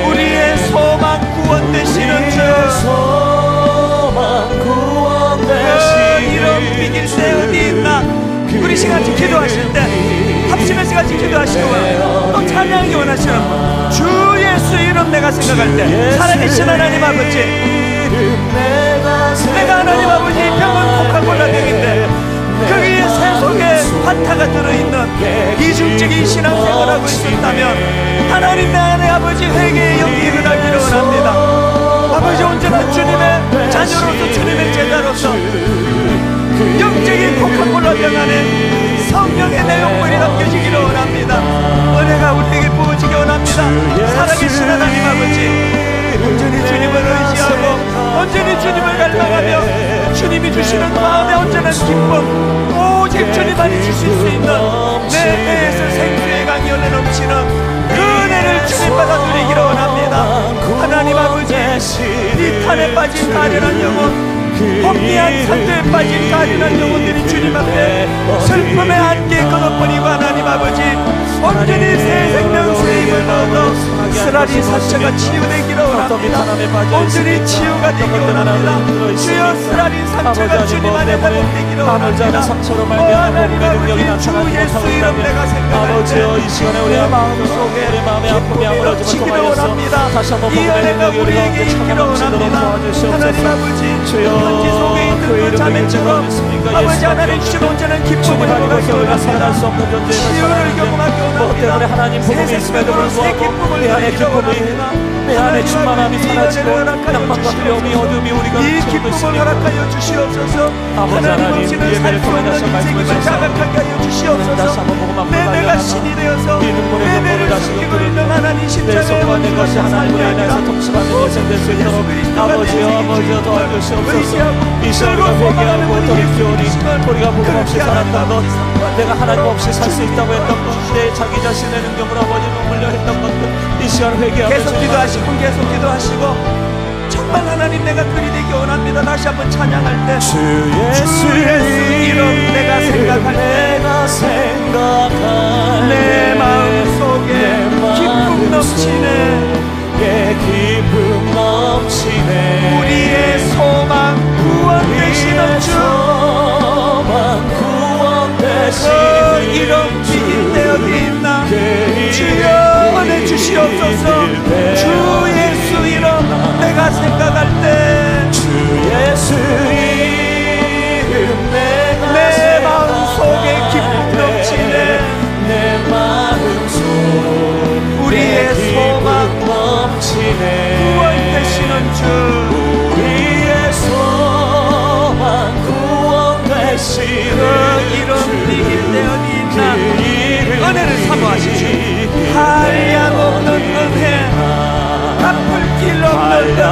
우리의 소망 구원 되시는 주, 그 이름 비길 때 어디 있나. 우리 시간같이 기도하실 때 합심해서 같이 기도하시고 또 찬양하기 원하시는 분, 주 예수 이름 내가 생각할 때 살아계신 하나님 아버지, 내가 하나님 아버지 병은 코카콜라 병인데 거기에 새 속에 환타가 성령의 내용물이 넘겨지기를 원합니다. 은혜가 우리에게 부어지기 원합니다. 살아계신 하나님 아버지, 온전히 주님을 의지하고 온전히 주님을 갈망하며 주님이 주시는 마음의 온전한 기쁨, 오직 주님만이 주실 수 있는 내 배에서 생수의 강이 흘러 넘치는 그 은혜를 주님마다 누리기를 원합니다. 하나님 아버지, 비탄에 빠진 가련한 영혼, 혼미한 산도에 빠진 가련한 영혼들이 주님 앞에 슬픔의 한계 끊어버리고 하나님 아버지, 온전히 새 생명 새 힘을 얻어 쓰라린 상처가 치유되기를 원합니다. 온전히 치유가 되기를 원합니다. 주여, 쓰라린 상처가 주님 안에 회복되기를 원합니다. 하나님 아버지, 주 예수 이름 내가 생각할 때 내 마음속에 기쁨이 넘치기를 원합니다. 이 은혜가 우리에게 있기를 원합니다. 하나님 아버지, 현지 속에 있는 그 자매처럼 아버지 하나님 주신 온전한 기쁨을 경험하기 원합니다. 치유를 경험하기 원합니다. 새 생명으로 새 기쁨을 누리기를 원합니다. 내 안에 충만함이 사라지고 낭만과 두려움이 어둠이 우리가 이 기쁨을 허락하여 주시옵소서. 하나님 없이는 살 수 없는 인생임을 자각하게 하여 주시옵소서. 내 배가 신이 되어서 내 배를 숨기고 있는 하나님 십자가의 원수가 삶이 아니라 아버지여 도와주시옵소서. 이 시간 우리가 회개하고 돌이키오니 우리가 복음 없이 살았던 것, 내가 하나님 없이 살 수 있다고 했던 것, 내 자기 자신의 능력으로 아버지 머물려 했던 것들, 이 시간 회개하고 계속 기도하시고 계속 기도하시고 정말 하나님 내가 그리 되기 원합니다. 다시 한번 찬양할 때 주 예수 이름 내가 생각할 때 내 마음속에 기쁨 넘치네. 기쁨 넘치네. 우리의 소망 구원 되시는 주, 그 이름 비길 때 어디 있나. 주여 은혜 주시옵소서. 주 예수 이름 내가 생각할 때 주 예수 이름 내 마음속에 기쁨 넘치네. 내 마음속 우리의 소망 넘치네. 구원 되시는 주, 우리의 소망 구원 되시는 그 이름 비길 때 어디 있나. 은혜를 사모하십시오. 한량 없는 은혜, 갚을 길 없는 은혜,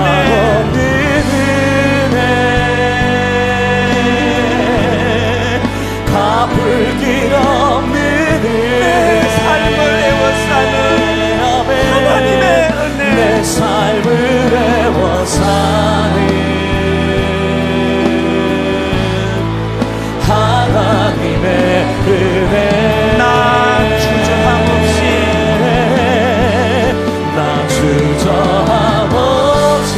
갚을 길 없는 은혜. 내 삶을 애워싸는 하나님의 은혜, 내 삶을 애워싸는 하나님의 은혜. 나 주저함 없이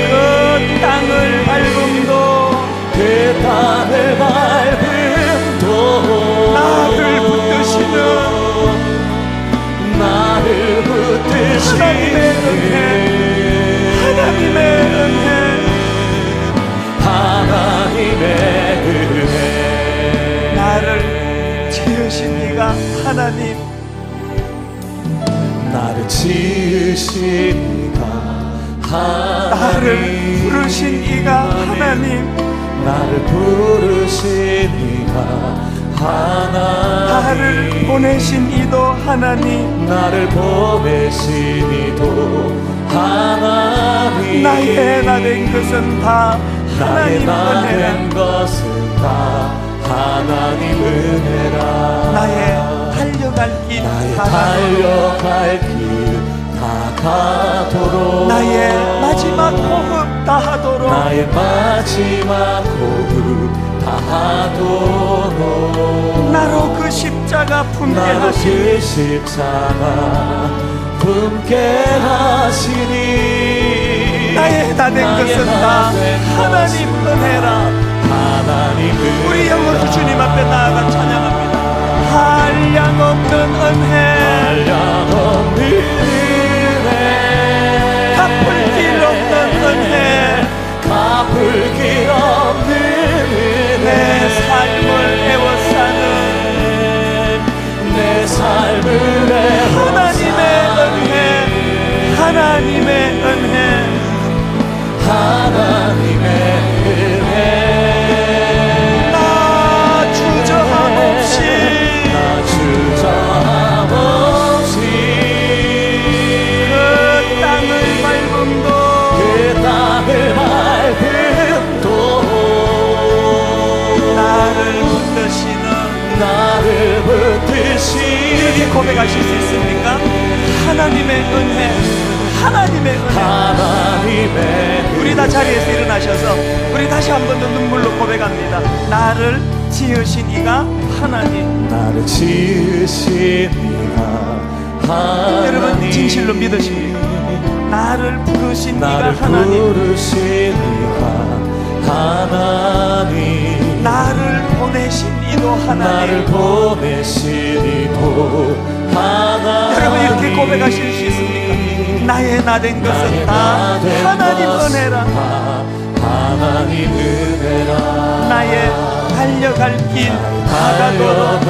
그 땅을 밟음도 나를 붙드시는 하나님의 은혜, 하나님의 은혜. 나를 지으신 이가 하나님, 나를 지으신 이가 하나님, 나를 부르신 이가 하나님, 나를 부르신 이가 하나님, 나를 보내신 이도 하나님, 나를 보내신 이도 하나님. 나의 나 된 것은 다 나의 하나님 나 된 은혜라. 것은 다 하나님 은혜라. 나의 달려갈 길 나의 다 달려갈 길 다 가도록, 나의 마지막 호흡 다 하도록, 나의 마지막 호흡 다 하도록. 나로 그 십자가 품게 나로 하시니 그 십자가 품게 하시니. 나의 다 된 것은 다 하나님 은혜라. 하나님 은혜. 우리 영으로 주님 앞에 나아가 찬양합니다. 한량 없는 은혜, 한량 없는 은혜, 갚을 길 없는 은혜, 갚을 길 없는 은혜. 내 삶을 애워싸는 내 삶을 하나님의 은혜, 하나님의 은혜, 하나님의 은혜. 나 주저함 고백하실 수 있습니까? 하나님의 은혜, 하나님의 은혜. 우리 다 자리에서 일어나셔서 우리 다시 한 번 더 눈물로 고백합니다. 나를 지으신 이가 하나님. 나를 지으신 이가 하나님. 여러분 진실로 믿으십니까? 나를 부르신 이가 나를 하나님. 부르신 이가 하나님. 나를 보내신 이도 하나님. 나를 보내신 이도 하나님. 여러분 이렇게 고백하실 수 있습니까? 나의 나 된 것은 다 하나님 은혜라. 하나님 은혜라. 나의 달려갈 길 다가도록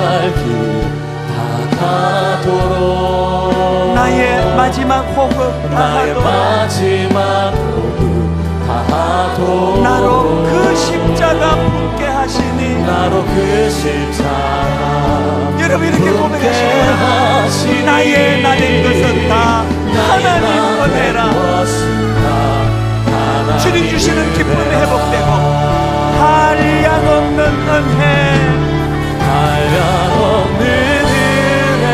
나의 마지막 호흡 다하도록 나로 그 십자가 붙게 하시니. 나로 그 십자가 여러분 이렇게 고백하시면 나의 나 된 것은 다 하나님 은혜라. 주님 주시는 기쁨이 회복되고 한량없는 은혜, 한량없는 은혜,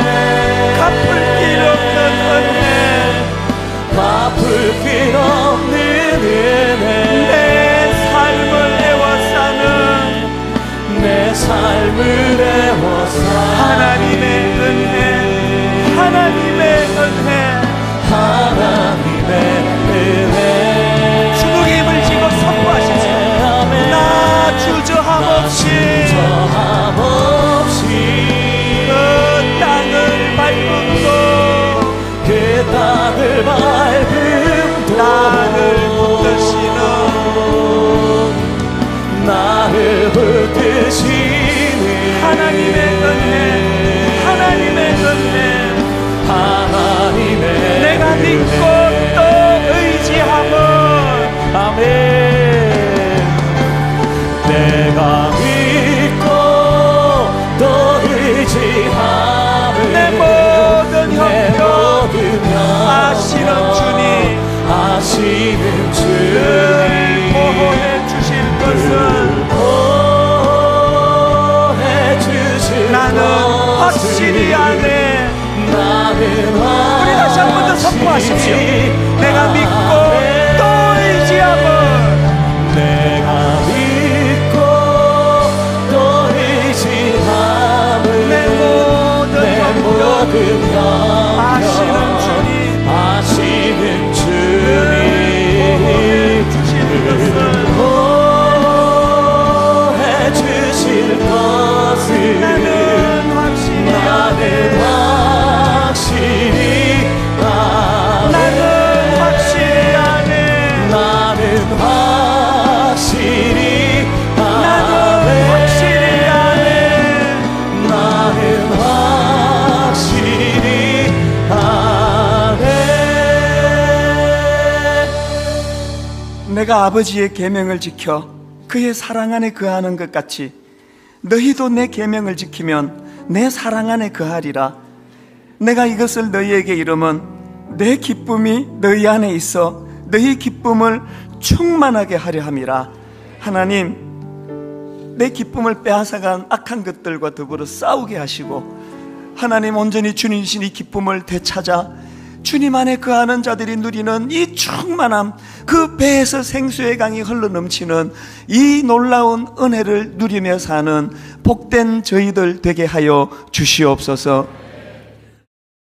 갚을 길 없는 은혜, 갚을 길 없는 은혜. 내 삶을 애워싸는 내 삶을 애워싸는 하나님의 은혜, 하나님의 은혜. 하나님의 은혜. 주님의 힘을 지고 선포하십시오. 나 주저함 없이 그 땅을 밟음도 그 땅을 밟음도 나를 붙드시는 나를 붙드시는 하나님의 은혜, 하나님의 은혜. 하나님의 내가 믿고 또 의지함은 아멘. 내가 믿고 또 의지함은 내 모든 형편 아시는 주님, 아시는 주님 늘 보호해 주실 것은 보호해 주실 나는 확실히 아네. 우리 다시 한 번 더 선포하십시오. 내가 믿고 또 의지함은 내가 믿고 또 의지함은 내 모든 형편 아시는 주님, 아시는 보호해 주님 주실 것은 보호해 주실 것은 나는 확실히 아네. 나는 확실히 아네. 나는 확실히 나는 확실히 아네. 나는 확실히 아네. 내가 아버지의 계명을 지켜 그의 사랑 안에 거하는 것 같이 너희도 내 계명을 지키면 내 사랑 안에 거하리라. 내가 이것을 너희에게 이름은 내 기쁨이 너희 안에 있어 너희 기쁨을 충만하게 하려 함이라. 하나님, 내 기쁨을 빼앗아간 악한 것들과 더불어 싸우게 하시고 하나님 온전히 주님이신 이 기쁨을 되찾아 주님 안에 거하는 자들이 누리는 이 충만함, 그 배에서 생수의 강이 흘러넘치는 이 놀라운 은혜를 누리며 사는 복된 저희들 되게 하여 주시옵소서.